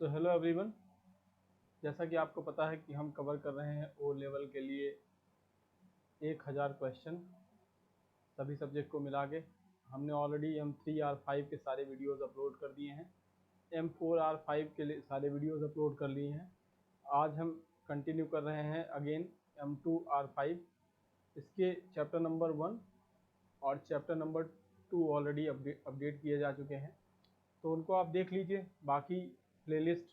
So hello everyone, जैसा कि आपको पता है कि हम कवर कर रहे हैं ओ लेवल के लिए 1000 क्वेश्चन सभी सब्जेक्ट को मिला के। हमने ऑलरेडी M3 R5 के सारे वीडियोस अपलोड कर दिए हैं, M4 R5 के लिए सारे वीडियोस अपलोड कर लिए हैं। आज हम कंटिन्यू कर रहे हैं अगेन M2 R5। इसके चैप्टर नंबर 1 और चैप्टर नंबर 2 ऑलरेडी अपडेट किए जा चुके हैं, तो उनको आप देख लीजिए। बाकी प्लेलिस्ट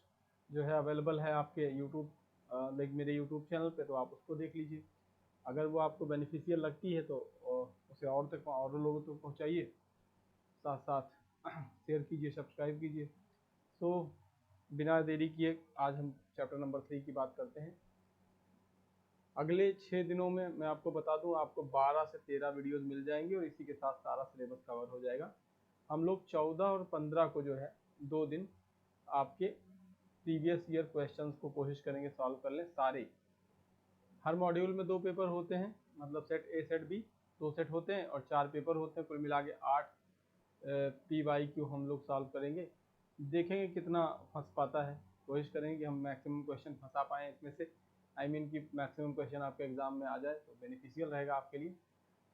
जो है अवेलेबल है आपके यूट्यूब मेरे यूट्यूब चैनल पे, तो आप उसको देख लीजिए। अगर वो आपको बेनिफिशियल लगती है तो उसे और लोगों तक पहुँचाइए, साथ साथ शेयर कीजिए, सब्सक्राइब कीजिए। तो बिना देरी किए आज हम चैप्टर नंबर 3 की बात करते हैं। अगले 6 दिनों में मैं आपको बता दूं, आपको 12 से 13 वीडियोस मिल जाएंगे और इसी के साथ सारा सिलेबस कवर हो जाएगा। हम लोग 14 और 15 को जो है 2 दिन आपके प्रीवियस ईयर क्वेश्चंस को कोशिश करेंगे सॉल्व कर लें सारे। हर मॉड्यूल में 2 पेपर होते हैं, मतलब set A set B 2 set होते हैं और 4 पेपर होते हैं। कुल मिला के 8 PYQ हम लोग सॉल्व करेंगे। देखेंगे कितना फंस पाता है, कोशिश करेंगे कि हम मैक्सिमम क्वेश्चन फंसा पाएँ इसमें से। कि मैक्सिमम क्वेश्चन आपके एग्जाम में आ जाए तो बेनिफिशियल रहेगा आपके लिए।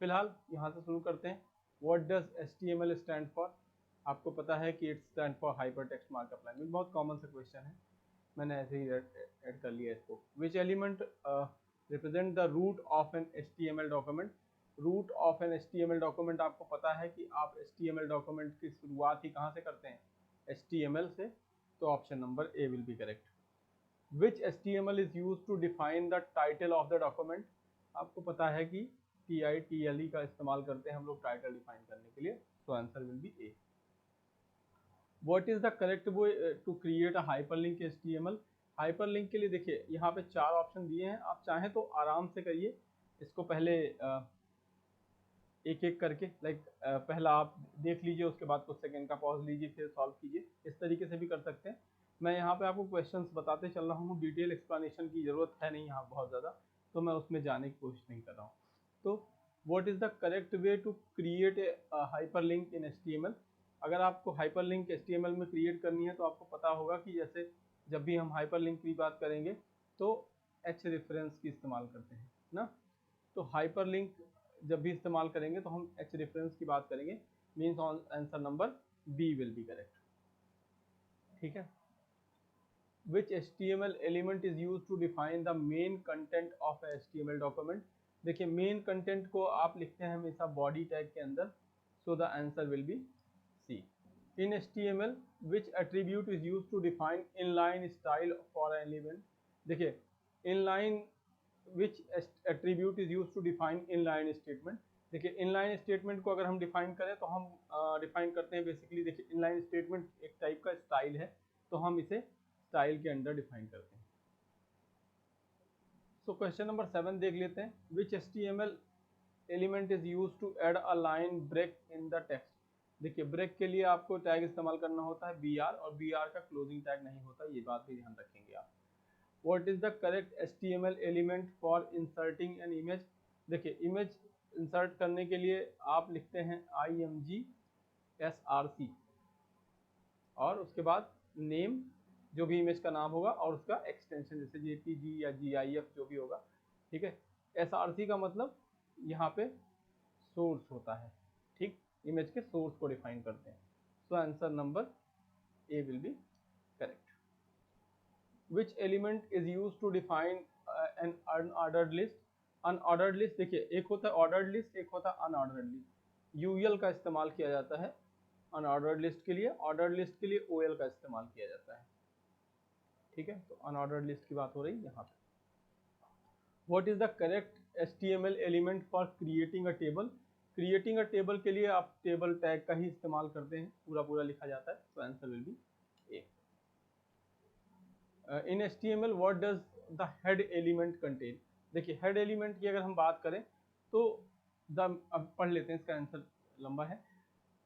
फिलहाल यहाँ से शुरू करते हैं। What does HTML stand for? आपको पता है कि it's stand for hyper text markup language. बहुत कॉमन सा क्वेश्चन है, मैंने ऐसे ही ऐड कर लिया इसको। Which element represent the root of an HTML document? Root of an HTML document, आपको पता है कि आप HTML डॉक्यूमेंट की शुरुआत ही कहाँ से करते हैं? HTML से। तो option number A will be correct. Which HTML is use to define the title of the document? आपको पता है कि TITLE का इस्तेमाल करते हैं हम लोग टाइटल डिफाइन करने के लिए। तो answer will be A. What is the correct way to create a hyperlink HTML? Hyperlink के लिए देखिए यहाँ पे 4 ऑप्शन दिए हैं, आप चाहें तो आराम से करिए इसको। पहले एक एक करके पहला आप देख लीजिए, उसके बाद कुछ सेकंड का पॉज लीजिए, फिर सॉल्व कीजिए। इस तरीके से भी कर सकते हैं। मैं यहाँ पे आपको क्वेश्चंस बताते चल रहा हूँ, डिटेल एक्सप्लेनेशन की ज़रूरत है नहीं यहाँ बहुत ज़्यादा, तो मैं उसमें जाने की कोशिश नहीं कर रहा हूँ। तो what is the correct way to create a hyperlink in HTML? अगर आपको हाइपरलिंक HTML में क्रिएट करनी है तो आपको पता होगा कि जैसे जब भी हम हाइपरलिंक की बात करेंगे तो H रेफरेंस की इस्तेमाल करते हैं ना। तो हाइपरलिंक जब भी इस्तेमाल करेंगे तो हम H रेफरेंस की बात करेंगे। Means answer number B will be correct. ठीक है। Which HTML element is used to define the main content of a HTML document? देखिए मेन कंटेंट को आप लिखते हैं हमेशा बॉडी टैग के अंदर, so the answer will be C. In HTML, which attribute is used to define inline style for an element? देखिए inline, which attribute is used to define inline statement? देखिए inline statement को अगर हम define करें तो हम define करते हैं बेसिकली, देखिए इनलाइन स्टेटमेंट एक टाइप का स्टाइल है, तो हम इसे स्टाइल के अंडर डिफाइन करते हैं। सो क्वेश्चन नंबर 7 देख लेते हैं। Which HTML element is use to add a line break in the text? देखिए ब्रेक के लिए आपको टैग इस्तेमाल करना होता है BR, और BR का क्लोजिंग टैग नहीं होता, ये बात भी ध्यान रखेंगे आप। What is the correct HTML element for inserting an image? देखिए इमेज इंसर्ट करने के लिए आप लिखते हैं IMG SRC और उसके बाद नेम, जो भी इमेज का नाम होगा, और उसका एक्सटेंशन जैसे JPG या GIF जो भी होगा। ठीक है। SRC का मतलब यहाँ पे सोर्स होता है। ठीक, इमेज के सोर्स को डिफाइन करते हैं। So answer number A will be correct. Which element is use to define an unordered list? Unordered list, देखिए एक होता है ऑर्डर्ड लिस्ट, एक होता है अनऑर्डर्ड लिस्ट। UL का इस्तेमाल किया जाता है अनऑर्डर्ड लिस्ट के लिए, ऑर्डर्ड लिस्ट के लिए OL का इस्तेमाल किया जाता है। ठीक है, तो अनऑर्डर्ड लिस्ट की बात हो रही है यहाँ पे। What is the correct HTML element for creating a table? Creating a table के लिए आप टेबल टैग का ही इस्तेमाल करते हैं, पूरा पूरा लिखा जाता है। तो answer will be A. In HTML what does the head element contain? देखिए हेड एलिमेंट की अगर हम बात करें तो अब पढ़ लेते हैं, इसका आंसर लंबा है।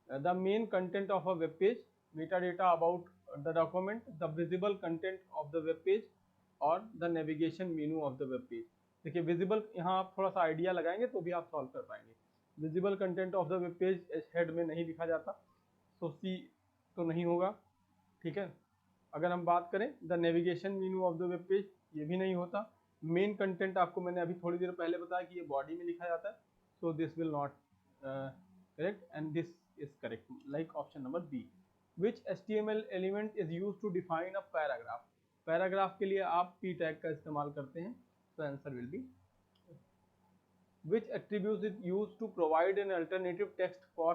The main content of a web page, meta data about the document, the visible content of the web page, और the navigation menu of the web page. देखिए विजिबल, यहाँ आप थोड़ा सा आइडिया लगाएंगे तो भी आप सॉल्व कर पाएंगे। Visible content of the web page head में नहीं लिखा जाता, सो C तो नहीं होगा। ठीक है। अगर हम बात करें the navigation menu of the web page, ये भी नहीं होता। मेन कंटेंट आपको मैंने अभी थोड़ी देर पहले बताया कि ये बॉडी में लिखा जाता है, so this will not correct and this is correct, like option number B. Which HTML element is use to define a paragraph. Paragraph के लिए आप p टैग का इस्तेमाल करते हैं, तो answer will be. Which attribute is used to provide an alternative text for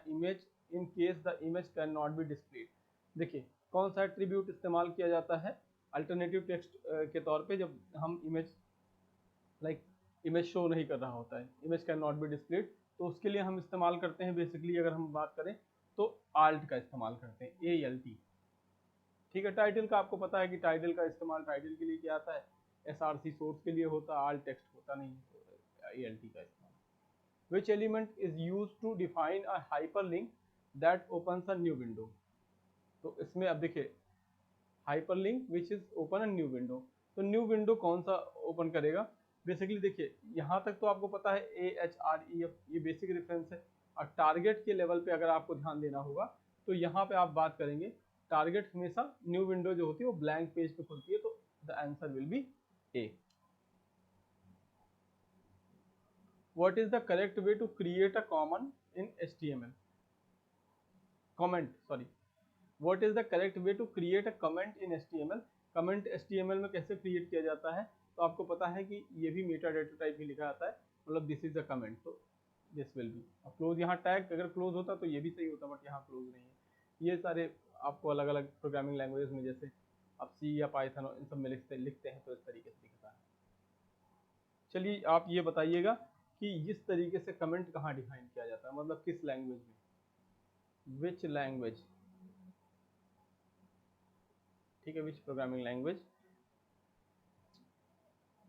image in case the image cannot be displayed। देखिए कौन सा एट्रीब्यूट इस्तेमाल किया जाता है अल्टरनेटिव टेक्स्ट के तौर पे जब हम इमेज शो नहीं कर रहा होता है, image can not be displayed, तो उसके लिए हम इस्तेमाल करते हैं बेसिकली अगर हम बात करें तो आल्ट का इस्तेमाल करते हैं, ALT। ठीक है, टाइटल का आपको पता है कि टाइटल का इस्तेमाल टाइटल के लिए किया जाता है, SRC सोर्स के लिए होता है, आल्ट टेक्स्ट होता नहीं है, ALT का इस्तेमाल। Which element is used to define a hyperlink that opens a new window। तो इसमें अब देखिए hyperlink which is open a new window, तो न्यू विंडो कौन सा ओपन करेगा। बेसिकली देखिए यहाँ तक तो आपको पता है AHREF ये बेसिक रेफरेंस है, और टारगेट के लेवल पे अगर आपको ध्यान देना होगा तो यहाँ पे आप बात करेंगे टारगेट हमेशा न्यू विंडो जो होती है वो ब्लैंक पेज पे खुलती है, तो the answer will be A। What is the correct way to create a comment in HTML? What is the correct way to create a comment in HTML? Comment HTML में कैसे create किया जाता है, तो आपको पता है कि ये भी मेटा डेटा टाइप ही लिखा जाता है, मतलब दिस इज अ कमेंट, तो दिस विल बी। और क्लोज यहाँ टैग अगर क्लोज होता तो ये भी सही होता, बट यहाँ क्लोज नहीं है। ये सारे आपको अलग अलग प्रोग्रामिंग लैंग्वेज में जैसे आप C या पाइथन इन सब में लिखते हैं तो इस तरीके से लिखता है। चलिए आप ये बताइएगा कि इस तरीके से कमेंट कहाँ डिफाइन किया जाता है, मतलब किस लैंग्वेज में, विच लैंग्वेज, ठीक है, which programming language.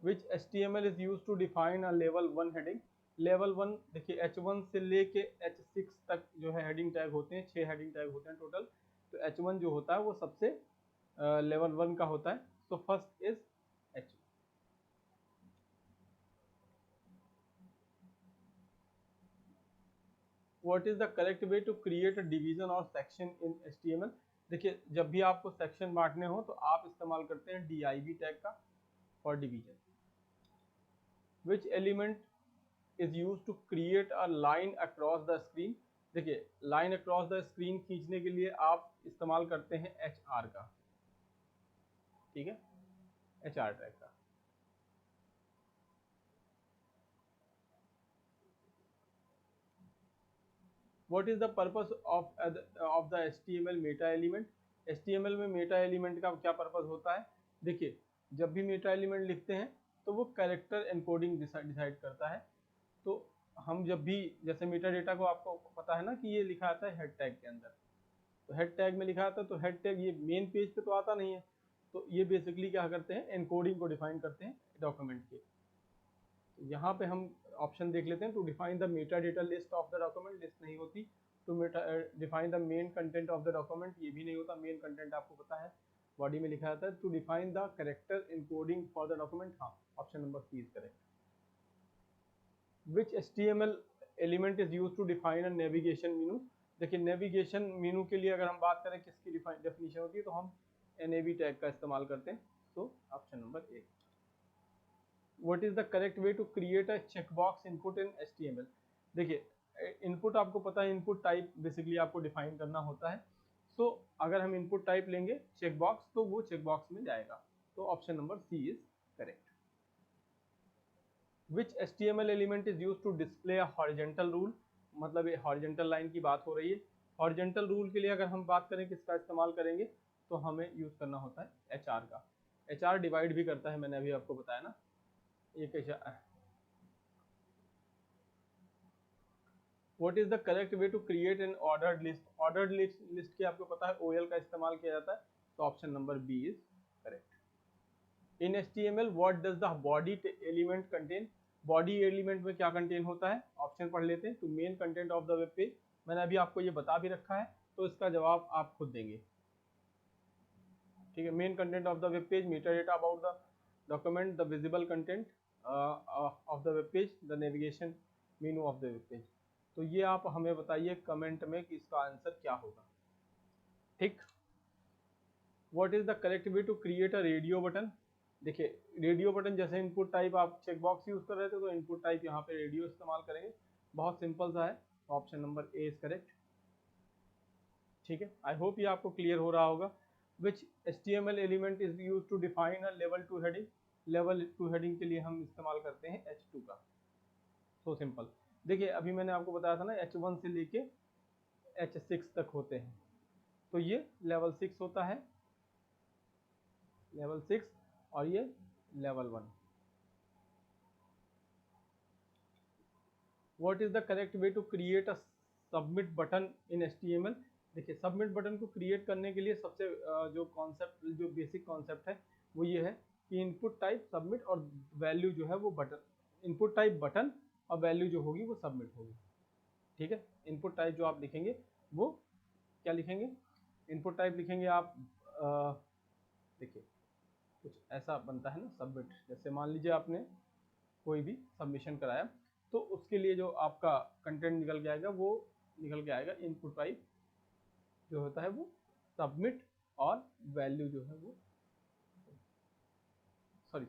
Which HTML is use to define a level 1 heading. Level 1 देखिए H1 से लेके H6 तक जो है हेडिंग टैग होते हैं, 6 हेडिंग टैग होते हैं टोटल, तो H1 जो होता है वो सबसे लेवल 1 का होता है, तो first is H। What is the correct way to create a division or section in HTML। देखिए जब भी आपको सेक्शन बांटने हो तो आप इस्तेमाल करते हैं div टैग का for division. Which element is used to create a line across the screen। देखिए लाइन अक्रॉस द स्क्रीन खींचने के लिए आप इस्तेमाल करते हैं HR का, ठीक है, HR टैग का। What is the purpose of the HTML Meta element. HTML में मेटा एलिमेंट का क्या पर्पस होता है। देखिए जब भी मेटा एलिमेंट लिखते हैं तो वो कैरेक्टर एनकोडिंग डिसाइड करता है, तो हम जब भी जैसे मेटा डेटा को आपको पता है ना कि ये लिखा आता है हेड टैग के अंदर, तो हेड टैग में लिखा आता है, तो हेड टैग ये मेन पेज पे तो आता नहीं है, तो ये बेसिकली क्या करते हैं, एनकोडिंग को डिफाइन करते हैं डॉक्यूमेंट के। तो यहाँ पे हम ऑप्शन देख लेते हैं, to define the meta data list of the document, list नहीं होती, to define the main content of the document, ये भी नहीं होता, मेन कंटेंट आपको पता है बॉडी में लिखा जाता है, to define the character encoding for the document, हाँ option number C is correct. Which HTML element is use to define a navigation menu. देखिए नेविगेशन मेनू के लिए अगर हम बात करें किसकी डेफिनेशन होती है, तो हम NAV टैग का इस्तेमाल करते हैं, तो option number A. What is the correct way to create a checkbox input in HTML। देखिए इनपुट आपको पता है, इनपुट टाइप बेसिकली आपको डिफाइन करना होता है, सो अगर हम इनपुट टाइप लेंगे चेकबॉक्स तो वो चेकबॉक्स में जाएगा, तो option number C is correct. Which HTML element is use to display a horizontal rule, मतलब ये हॉरिजेंटल लाइन की बात हो रही है। हॉरिजेंटल रूल के लिए अगर हम बात करें किसका इस्तेमाल करेंगे, तो हमें यूज करना होता है HR का। HR डिवाइड भी करता है, मैंने अभी आपको बताया ना, ये कैसा। What is the correct way to create an ordered list। ordered list की आपको पता है OL का इस्तेमाल किया जाता है, तो option number B is correct. In HTML what does the body element contain। Body element में क्या कंटेन होता है, ऑप्शन पढ़ लेते हैं, to main content of the web page, मैंने अभी आपको ये बता भी रखा है, तो इसका जवाब आप खुद देंगे, ठीक है। Main content of the web page, meta data about the document, the visible content of the web page, the navigation menu of the web page. तो ये आप हमें बताइए कमेंट में कि इसका आंसर क्या होगा, ठीक। What is the correct way to create a radio button. देखिए रेडियो बटन जैसे इनपुट टाइप आप चेक बॉक्स यूज कर रहे थे तो इनपुट टाइप यहाँ पे रेडियो इस्तेमाल करेंगे। बहुत सिंपल सा है, option number A is correct. ठीक है, आई होप ये आपको क्लियर हो रहा होगा। Which HTML element is use to define a level 2 heading. Level 2 heading के लिए हम इस्तेमाल करते हैं H2 का। So simple. देखिए अभी मैंने आपको बताया था ना H1 से लेके H6 तक होते हैं, तो ये लेवल 6 होता है, लेवल 6, और ये level 1। What is the correct way to create a submit button in HTML। देखिए सबमिट बटन को क्रिएट करने के लिए सबसे जो कॉन्सेप्ट, जो बेसिक कॉन्सेप्ट है वो ये है कि इनपुट टाइप सबमिट और वैल्यू जो है वो बटन, इनपुट टाइप बटन और वैल्यू जो होगी वो सबमिट होगी। ठीक है, इनपुट टाइप जो आप लिखेंगे वो क्या लिखेंगे, इनपुट टाइप लिखेंगे आप, देखिए कुछ ऐसा बनता है ना सबमिट, जैसे मान लीजिए आपने कोई भी सबमिशन कराया तो उसके लिए जो आपका कंटेंट निकल के आएगा वो निकल के आएगा इनपुट टाइप जो होता है वो सबमिट, और वैल्यू जो है वो, सॉरी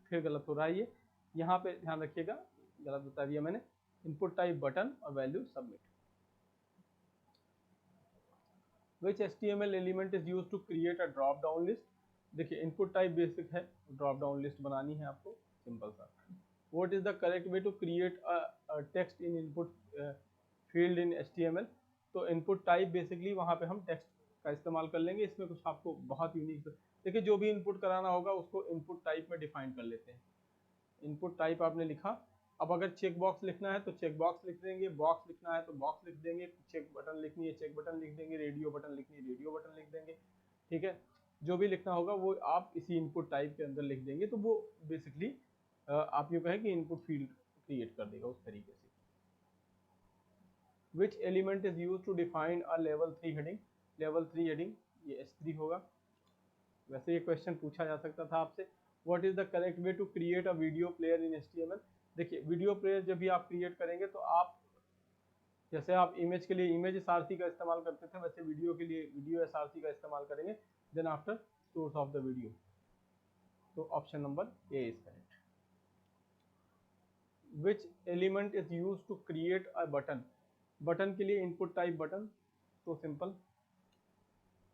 फिर गलत हो रहा है ये, यहाँ पे ध्यान रखिएगा, गलत बता दिया मैंने, इनपुट टाइप बटन और value submit. Which HTML element is use to create a drop down list. देखिए इनपुट टाइप बेसिक है, ड्रॉप डाउन लिस्ट बनानी है आपको, सिंपल सा। What is the correct way to create a text in input field in HTML। तो input type basically वहाँ पे हम टेक्स्ट का इस्तेमाल कर लेंगे, इसमें कुछ आपको बहुत यूनिक, देखिए जो भी इनपुट कराना होगा उसको इनपुट टाइप में डिफाइन कर लेते हैं। इनपुट टाइप आपने लिखा, अब अगर चेक बॉक्स लिखना है तो चेक बॉक्स लिख देंगे, बॉक्स लिखना है तो बॉक्स लिख देंगे, चेक बटन लिखनी है चेक बटन लिख देंगे, रेडियो बटन लिखनी है रेडियो बटन लिख देंगे। ठीक है, जो भी लिखना होगा वो आप इसी इनपुट टाइप के अंदर लिख देंगे, तो वो बेसिकली आप ये कहें कि इनपुट फील्ड क्रिएट कर देगा उस तरीके से। Which element is use to define a level 3 heading. Level 3 heading ये H3 होगा। वैसे ये क्वेश्चन पूछा जा सकता था आपसे। What is the correct way to create a video player in HTML। देखिए वीडियो प्लेयर जब भी आप क्रिएट करेंगे तो आप, जैसे आप इमेज के लिए इमेज SRC का इस्तेमाल करते थे वैसे वीडियो के लिए वीडियो SRC का इस्तेमाल करेंगे। Then after source of the video, तो option number A is correct. Which element is use to create a button. Button के लिए इनपुट टाइप बटन, तो simple.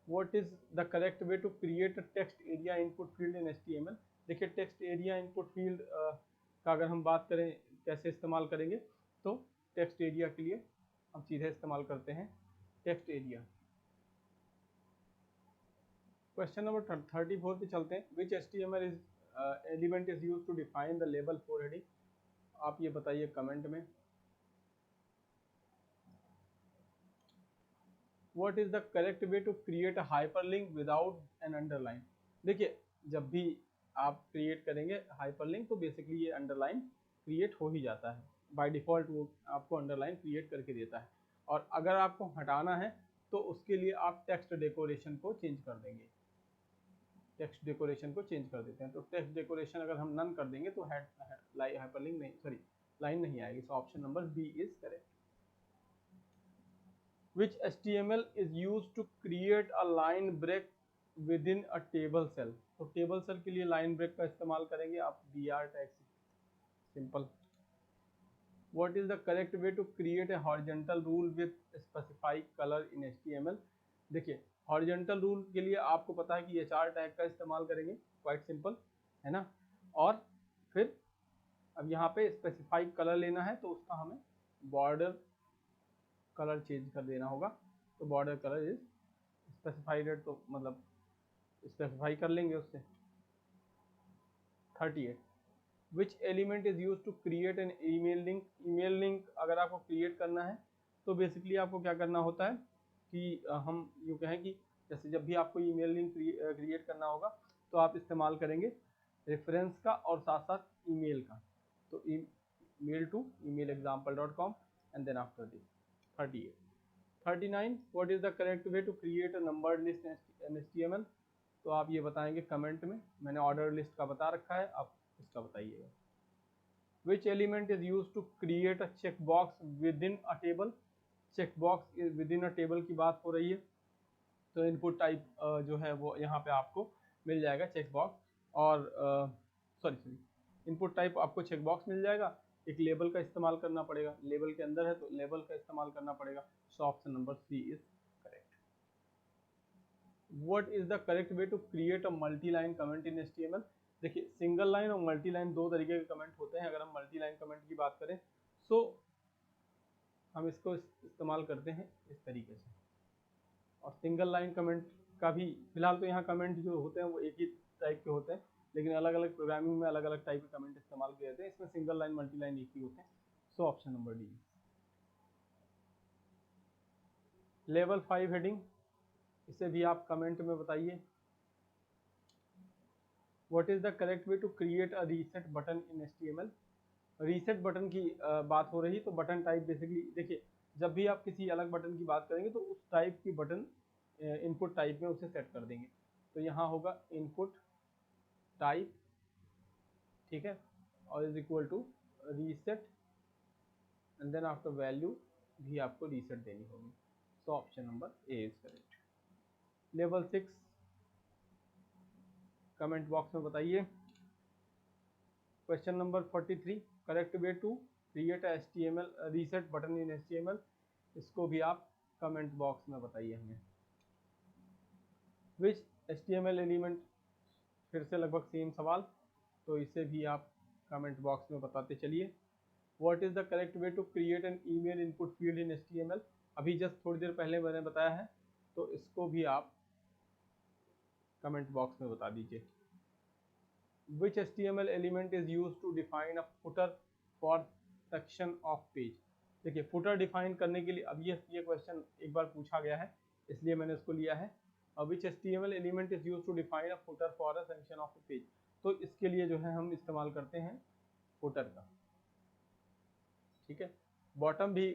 What is the correct way to create a text area input field in HTML। देखिए text area input field का अगर हम बात करें कैसे इस्तेमाल करेंगे, तो टेक्स्ट एरिया के लिए हम सीधे इस्तेमाल करते हैं टेक्स्ट एरिया। क्वेश्चन नंबर 34 पे चलते हैं। Which HTML is element is use to define the level 4 heading. आप ये बताइए कमेंट में। What is the correct way to create a hyperlink without an underline। देखिए जब भी आप क्रिएट करेंगे हाइपरलिंक तो बेसिकली ये अंडरलाइन क्रिएट हो ही जाता है, बाय डिफ़ॉल्ट वो आपको अंडरलाइन क्रिएट करके देता है। और अगर आपको हटाना है तो उसके लिए आप टेक्स्ट डेकोरेशन को चेंज कर देंगे, टेक्स्ट डेकोरेशन को चेंज कर देते हैं। तो टेक्स्ट डेकोरेशन अगर हम नन कर देंगे तो हाइपरलिंक नहीं, सॉरी लाइन नहीं आएगी। So option number B is correct. Which HTML is used to create a line break within a table cell। तो टेबल सेल के लिए लाइन ब्रेक का इस्तेमाल करेंगे आप br tag, simple. What is the correct way to create a horizontal rule with specify color in HTML। देखिए horizontal rule के लिए आपको पता है कि HR टैग का इस्तेमाल करेंगे, क्वाइट सिंपल है ना। और फिर अब यहाँ पे स्पेसिफाई कलर लेना है तो उसका हमें बॉर्डर कलर चेंज कर देना होगा। तो बॉर्डर कलर इज स्पेसिफाइड, तो मतलब स्पेसिफाई कर लेंगे उससे। 38 which element is use to create an email link. Email link अगर आपको क्रिएट करना है तो बेसिकली आपको क्या करना होता है कि हम यूँ कहें कि जैसे जब भी आपको ईमेल लिंक क्रिएट करना होगा तो आप इस्तेमाल करेंगे रेफरेंस का और साथ साथ ईमेल का। तो mail to emailexample.com and then after this 38। 39 what is the correct way to create a numbered list in HTML। तो आप ये बताएंगे कमेंट में, मैंने ऑर्डर लिस्ट का बता रखा है, आप इसका बताइएगा। Which element is use to create a check box within a table. Check box within a table की बात हो रही है, तो इनपुट टाइप जो है वो यहाँ पे आपको मिल जाएगा चेक बॉक्स, और सॉरी इनपुट टाइप आपको चेक बॉक्स मिल जाएगा। एक लेबल का इस्तेमाल करना पड़ेगा, लेबल के अंदर है तो लेबल का इस्तेमाल करना पड़ेगा। So option number C is correct. What is the correct way to create a multi line comment in HTML? देखिए सिंगल लाइन और मल्टी लाइन दो तरीके के कमेंट होते हैं। अगर हम मल्टी लाइन कमेंट की बात करें तो हम इसको इस्तेमाल करते हैं इस तरीके से, और सिंगल लाइन कमेंट का भी फिलहाल तो यहाँ कमेंट जो होते हैं वो एक ही टाइप के होते हैं, लेकिन अलग अलग प्रोग्रामिंग में अलग अलग टाइप के कमेंट इस्तेमाल किए जाते हैं। इसमें सिंगल लाइन मल्टी लाइन एक ही होते हैं। So option number D. Level 5 heading, इसे भी आप कमेंट में बताइए। What is the correct way to create a reset button in HTML? Reset button की बात हो रही तो बटन टाइप बेसिकली देखिए, जब भी आप किसी अलग बटन की बात करेंगे तो उस टाइप की बटन इनपुट टाइप में उसे सेट कर देंगे। तो यहाँ होगा इनपुट टाइप, ठीक है, और is equal to reset and then after value भी आपको रीसेट देनी होगी। So option number A is correct. Level 6 comment box में बताइए। Question number 43, correct way to create HTML reset button in HTML, इसको भी आप कमेंट बॉक्स में बताइए हमें। विच HTML एलिमेंट, फिर से लगभग सेम सवाल, तो इसे भी आप कमेंट बॉक्स में बताते चलिए। What is the correct way to create an email input field in HTML? अभी जस्ट थोड़ी देर पहले मैंने बताया है, तो इसको भी आप कमेंट बॉक्स में बता दीजिए। Which HTML element is used to define a footer for section of page? देखिए फुटर डिफाइन करने के लिए, अब ये क्वेश्चन एक बार पूछा गया है इसलिए मैंने इसको लिया है। Which HTML element is used to define a footer for a section of a page? तो इसके लिए जो है हम इस्तेमाल करते हैं फुटर का, ठीक है। बॉटम भी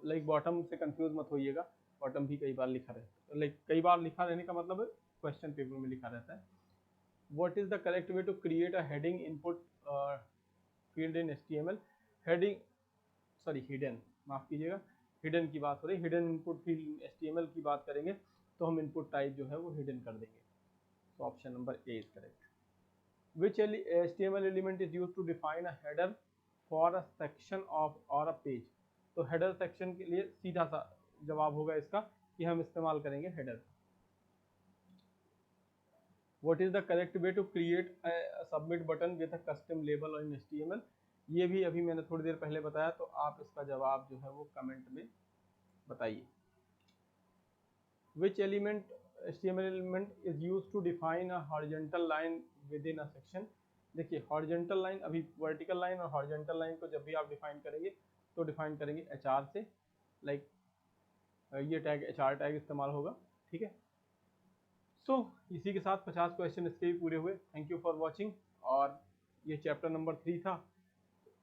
लाइक बॉटम से कंफ्यूज मत होइएगा, बॉटम भी कई बार लिखा रहता है, लाइक कई बार लिखा रहने का मतलब क्वेश्चन पेपर में लिखा रहता है। What is the correct way to create a heading input field in HTML? heading hidden, माफ कीजिएगा, hidden की बात हो रही है। hidden input field in HTML की बात करेंगे तो हम input type जो है वो hidden कर देंगे। तो option number A is correct. Which HTML element is used to define a header for a section of or a page? तो header section के लिए सीधा सा जवाब होगा इसका कि हम इस्तेमाल करेंगे header। What is the correct way to create a submit button with a custom label in HTML? ये भी अभी मैंने थोड़ी देर पहले बताया, तो आप इसका जवाब जो है वो कमेंट में बताइए। Which element HTML element is used to define a horizontal line within a section? देखिए horizontal line, अभी vertical line और horizontal line को जब भी आप डिफाइन करेंगे तो डिफाइन करेंगे HR से, लाइक ये टैग HR टैग इस्तेमाल होगा, ठीक है। सो इसी के साथ 50 क्वेश्चन इसके भी पूरे हुए। Thank you for watching. और ये चैप्टर नंबर 3 था,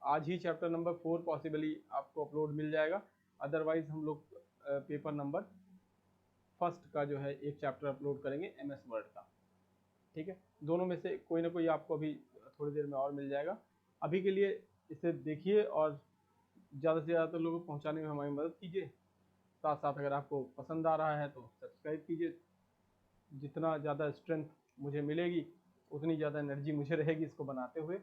आज ही चैप्टर नंबर 4 पॉसिबली आपको अपलोड मिल जाएगा, अदरवाइज हम लोग पेपर नंबर 1 का जो है एक चैप्टर अपलोड करेंगे MS वर्ड का, ठीक है। दोनों में से कोई ना कोई आपको अभी थोड़ी देर में और मिल जाएगा। अभी के लिए इसे देखिए और ज़्यादा से ज़्यादा लोगों को पहुँचाने में हमारी मदद कीजिए। साथ साथ अगर आपको पसंद आ रहा है तो सब्सक्राइब कीजिए। जितना ज़्यादा स्ट्रेंथ मुझे मिलेगी उतनी ज़्यादा एनर्जी मुझे रहेगी इसको बनाते हुए।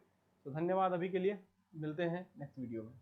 तो धन्यवाद अभी के लिए, मिलते हैं नेक्स्ट वीडियो में।